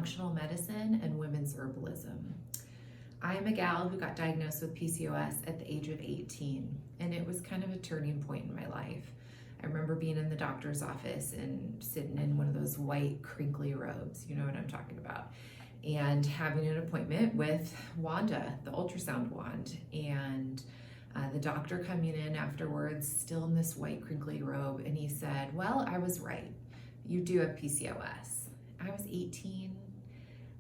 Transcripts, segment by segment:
functional medicine and women's herbalism. I'm a gal who got diagnosed with PCOS at the age of 18, and it was kind of a turning point in my life. I remember being in the doctor's office and sitting in one of those white crinkly robes, you know what I'm talking about, and having an appointment with Wanda, the ultrasound wand, and the doctor coming in afterwards, still in this white crinkly robe, and he said, well, I was right. You do have PCOS. I was 18,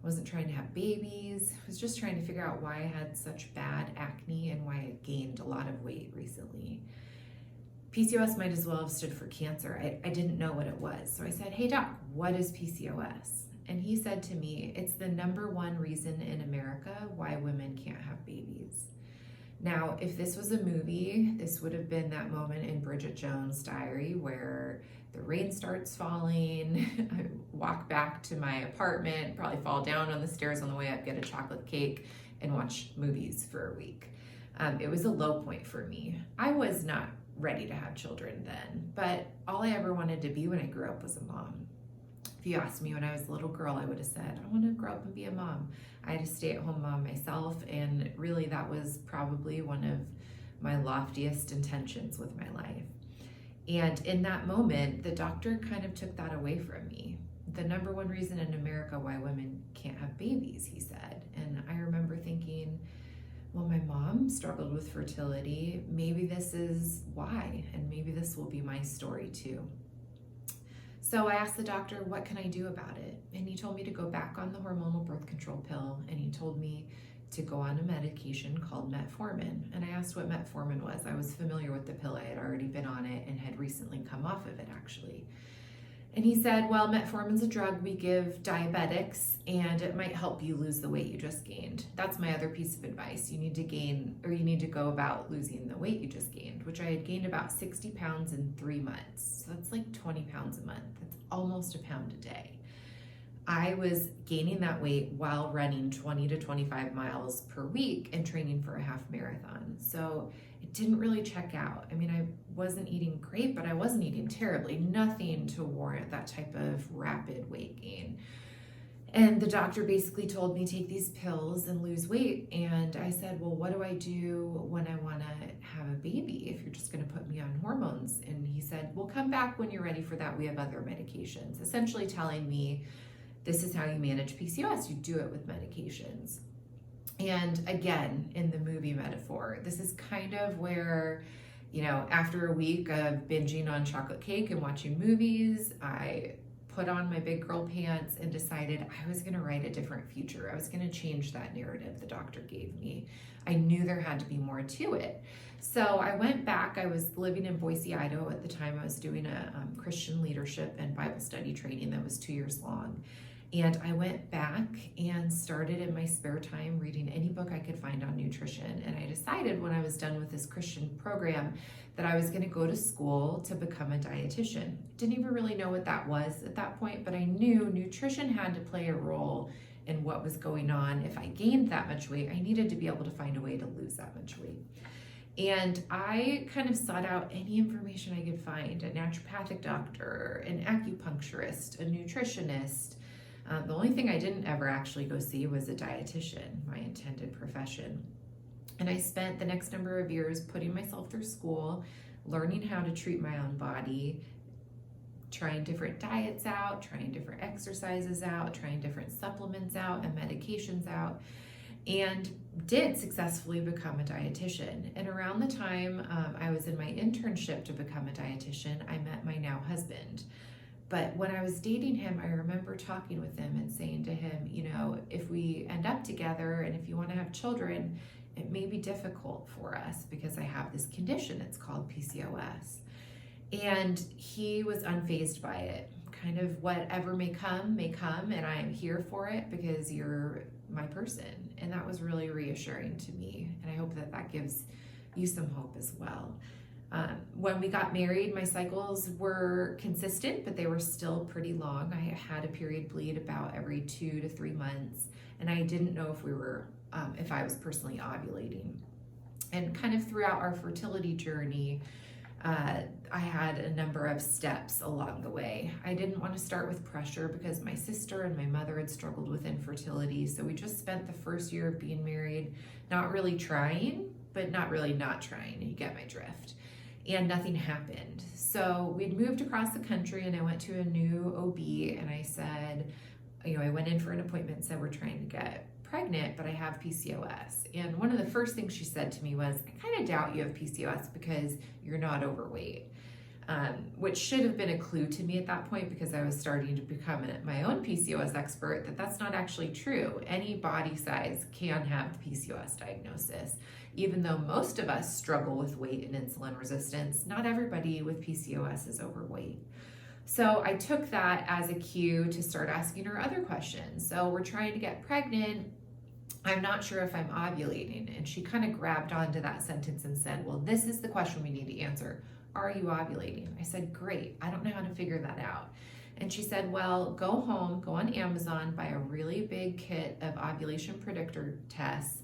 wasn't trying to have babies, was just trying to figure out why I had such bad acne and why I had gained a lot of weight recently. PCOS might as well have stood for cancer. I didn't know what it was. So I said, hey doc, what is PCOS? And he said to me, it's the #1 reason in America why women can't have babies. Now, if this was a movie, this would have been that moment in Bridget Jones' Diary where the rain starts falling, I walk back to my apartment, probably fall down on the stairs on the way up, get a chocolate cake, and watch movies for a week. It was a low point for me. I was not ready to have children then, but all I ever wanted to be when I grew up was a mom. If you asked me when I was a little girl, I would have said, I want to grow up and be a mom. I had a stay-at-home mom myself, and really that was probably one of my loftiest intentions with my life. And in that moment, the doctor kind of took that away from me. The #1 reason in America why women can't have babies, he said. And I remember thinking, well, my mom struggled with fertility. Maybe this is why, and maybe this will be my story too. So I asked the doctor, what can I do about it? And he told me to go back on the hormonal birth control pill, and he told me to go on a medication called metformin. And I asked what metformin was. I was familiar with the pill. I had already been on it and had recently come off of it, actually. And he said, well, metformin's a drug we give diabetics, and it might help you lose the weight you just gained. That's my other piece of advice. You need to go about losing the weight you just gained, which I had gained about 60 pounds in 3 months. So that's like 20 pounds a month. That's almost a pound a day. I was gaining that weight while running 20 to 25 miles per week and training for a half marathon. So it didn't really check out. I mean, I wasn't eating great, but I wasn't eating terribly. Nothing to warrant that type of rapid weight gain. And the doctor basically told me, take these pills and lose weight. And I said, well, what do I do when I want to have a baby if you're just going to put me on hormones? And he said, well, come back when you're ready for that. We have other medications, essentially telling me this is how you manage PCOS. You do it with medications. And again, in the movie metaphor, this is kind of where, after a week of binging on chocolate cake and watching movies, I put on my big girl pants and decided I was going to write a different future. I was going to change that narrative the doctor gave me. I knew there had to be more to it. So I went back. I was living in Boise, Idaho at the time. I was doing a Christian leadership and Bible study training that was 2 years long. And I went back and started in my spare time reading any book I could find on nutrition. And I decided when I was done with this Christian program that I was going to go to school to become a dietitian. Didn't even really know what that was at that point, but I knew nutrition had to play a role in what was going on. If I gained that much weight, I needed to be able to find a way to lose that much weight. And I kind of sought out any information I could find, a naturopathic doctor, an acupuncturist, a nutritionist. The only thing I didn't ever actually go see was a dietitian, my intended profession. And I spent the next number of years putting myself through school, learning how to treat my own body, trying different diets out, trying different exercises out, trying different supplements out and medications out, and did successfully become a dietitian. And around the time I was in my internship to become a dietitian, I met my now husband. But when I was dating him, I remember talking with him and saying to him, if we end up together and if you want to have children, it may be difficult for us because I have this condition. It's called PCOS. And he was unfazed by it. Kind of whatever may come, and I am here for it because you're my person. And that was really reassuring to me. And I hope that that gives you some hope as well. When we got married, my cycles were consistent, but they were still pretty long. I had a period bleed about every 2 to 3 months, and I didn't know if I was personally ovulating. And kind of throughout our fertility journey, I had a number of steps along the way. I didn't want to start with pressure because my sister and my mother had struggled with infertility. So we just spent the first year of being married not really trying, but not really not trying. You get my drift. And nothing happened. So we'd moved across the country and I went to a new OB and I said, I went in for an appointment and said, we're trying to get pregnant, but I have PCOS. And one of the first things she said to me was, I kind of doubt you have PCOS because you're not overweight. Which should have been a clue to me at that point because I was starting to become my own PCOS expert, that's not actually true. Any body size can have the PCOS diagnosis. Even though most of us struggle with weight and insulin resistance, not everybody with PCOS is overweight. So I took that as a cue to start asking her other questions. So we're trying to get pregnant. I'm not sure if I'm ovulating. And she kind of grabbed onto that sentence and said, well, this is the question we need to answer. Are you ovulating? I said, great. I don't know how to figure that out. And she said, well, go home, go on Amazon, buy a really big kit of ovulation predictor tests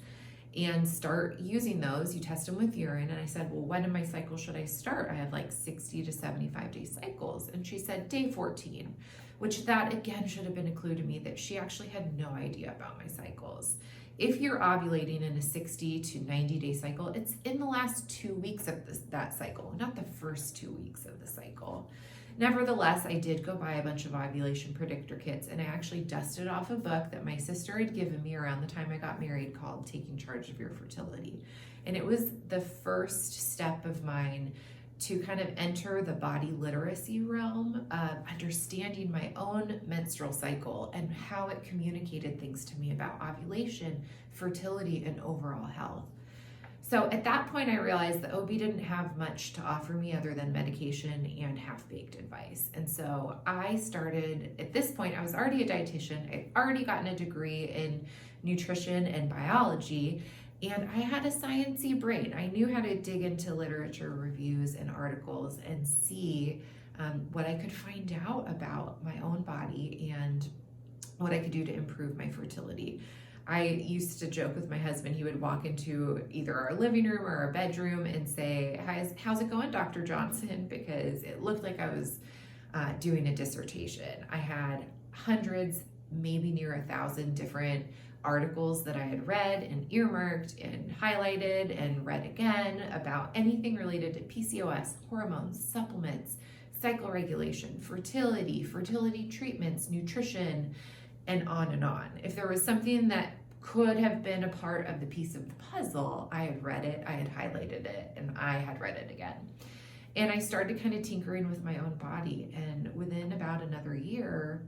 and start using those. You test them with urine. And I said, well, when in my cycle should I start? I have like 60 to 75 day cycles. And she said, day 14, which that again should have been a clue to me that she actually had no idea about my cycles. If you're ovulating in a 60 to 90 day cycle, it's in the last 2 weeks of that cycle, not the first 2 weeks of the cycle. Nevertheless, I did go buy a bunch of ovulation predictor kits, and I actually dusted off a book that my sister had given me around the time I got married called Taking Charge of Your Fertility. And it was the first step of mine to kind of enter the body literacy realm of understanding my own menstrual cycle and how it communicated things to me about ovulation, fertility, and overall health. So at that point, I realized the OB didn't have much to offer me other than medication and half-baked advice. And so I started, at this point, I was already a dietitian. I'd already gotten a degree in nutrition and biology, and I had a sciencey brain. I knew how to dig into literature reviews and articles and see what I could find out about my own body and what I could do to improve my fertility. I used to joke with my husband. He would walk into either our living room or our bedroom and say, how's it going, Dr. Johnson? Because it looked like I was doing a dissertation. I had hundreds, maybe near 1,000 different articles that I had read and earmarked and highlighted and read again about anything related to PCOS, hormones, supplements, cycle regulation, fertility treatments, nutrition, and on and on. If there was something that could have been a part of the piece of the puzzle, I had read it, I had highlighted it, and I had read it again. And I started kind of tinkering with my own body. And within about another year,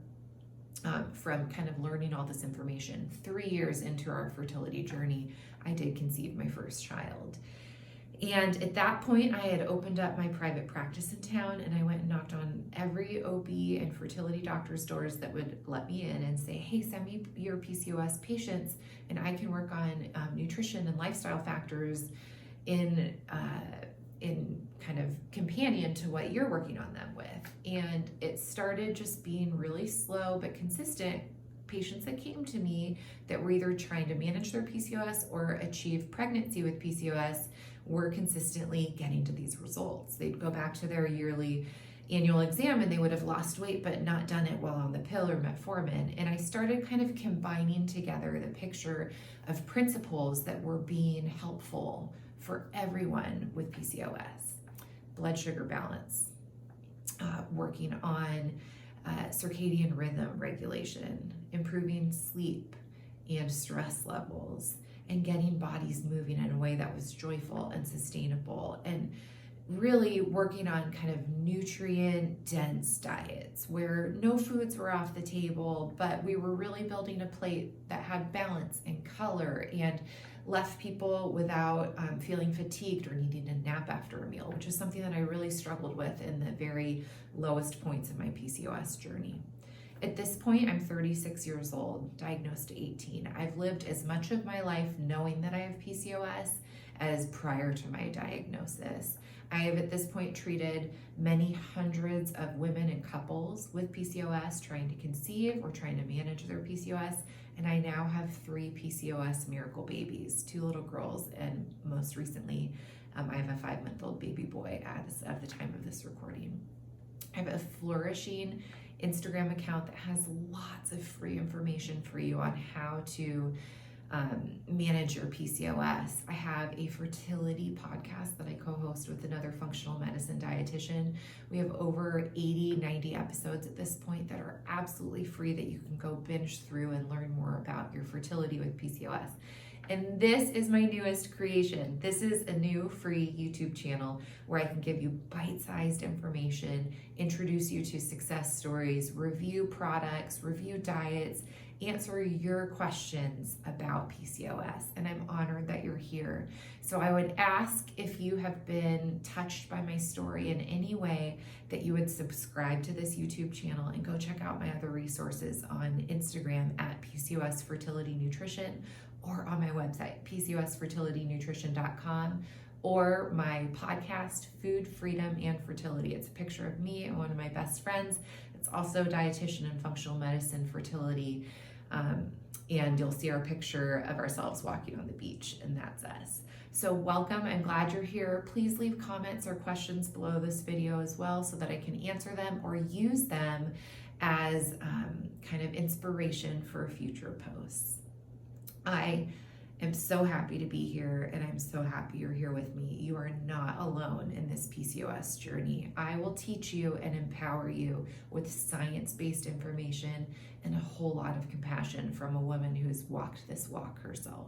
from kind of learning all this information, 3 years into our fertility journey, I did conceive my first child. And at that point, I had opened up my private practice in town, and I went and knocked on every OB and fertility doctor's doors that would let me in and say, hey, send me your PCOS patients, and I can work on nutrition and lifestyle factors in kind of companion to what you're working on them with. And it started just being really slow but consistent. Patients that came to me that were either trying to manage their PCOS or achieve pregnancy with PCOS were consistently getting to these results. They'd go back to their yearly annual exam and they would have lost weight but not done it while on the pill or metformin. And I started kind of combining together the picture of principles that were being helpful for everyone with PCOS. Blood sugar balance, working on circadian rhythm regulation, improving sleep and stress levels, and getting bodies moving in a way that was joyful and sustainable, and really working on kind of nutrient-dense diets where no foods were off the table, but we were really building a plate that had balance and color and left people without feeling fatigued or needing to nap after a meal, which is something that I really struggled with in the very lowest points of my PCOS journey. At this point, I'm 36 years old, diagnosed at 18. I've lived as much of my life knowing that I have PCOS as prior to my diagnosis. I have at this point treated many hundreds of women and couples with PCOS trying to conceive or trying to manage their PCOS, and I now have 3 PCOS miracle babies, 2 little girls, and most recently I have a 5-month-old baby boy as of the time of this recording. I have a flourishing Instagram account that has lots of free information for you on how to manage your PCOS. I have a fertility podcast that I co-host with another functional medicine dietitian. We have over 90 episodes at this point that are absolutely free that you can go binge through and learn more about your fertility with PCOS. And this is my newest creation. This is a new free YouTube channel where I can give you bite-sized information, introduce you to success stories, review products, review diets, answer your questions about PCOS. And I'm honored that you're here. So I would ask if you have been touched by my story in any way that you would subscribe to this YouTube channel and go check out my other resources on Instagram at PCOS Fertility Nutrition, or on my website, PCOSfertilitynutrition.com, or my podcast, Food, Freedom, and Fertility. It's a picture of me and one of my best friends. It's also dietitian and functional medicine fertility. And you'll see our picture of ourselves walking on the beach, and that's us. So welcome, I'm glad you're here. Please leave comments or questions below this video as well so that I can answer them or use them as kind of inspiration for future posts. I am so happy to be here, and I'm so happy you're here with me. You are not alone in this PCOS journey. I will teach you and empower you with science-based information and a whole lot of compassion from a woman who's walked this walk herself.